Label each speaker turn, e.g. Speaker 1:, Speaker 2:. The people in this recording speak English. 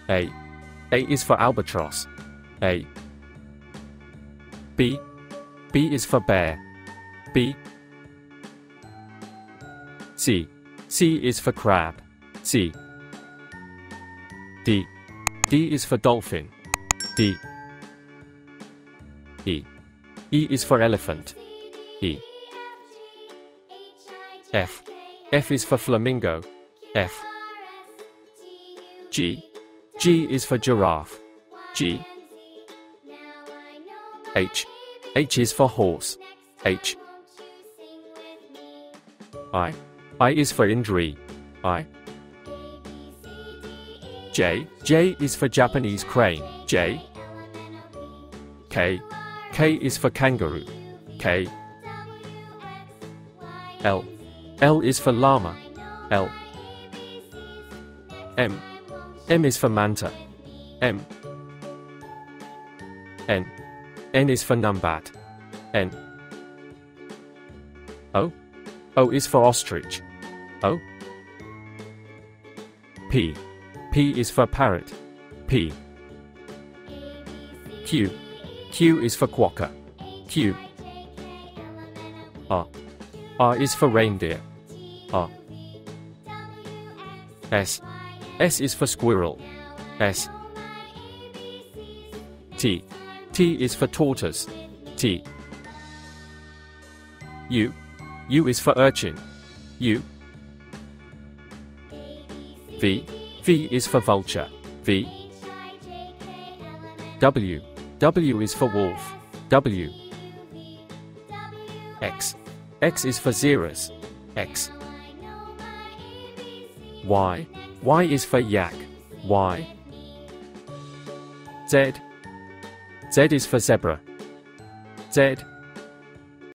Speaker 1: A. A is for albatross. A. B. B is for bear. B. C. C is for crab. C. D. D is for dolphin. D. E. E is for elephant. E. F. F is for flamingo. F. G. G is for giraffe. G. H. H is for horse. H. I. I is for injury. I. J. J is for Japanese crane. J. K. K is for kangaroo. K. L. L is for llama. L. M. M is for manta. M. N. N is for numbat. N. O. O is for ostrich. O. P. P is for parrot. P. Q. Q is for quokka. Q. R. R is for reindeer. R. S. S is for squirrel. S. T. T is for tortoise. T. U. U is for urchin. U. V. V is for vulture. V. W. W is for wolf. W. X. X is for xeras. X. Y. Y is for yak. Y. Z. Z is for zebra. Z.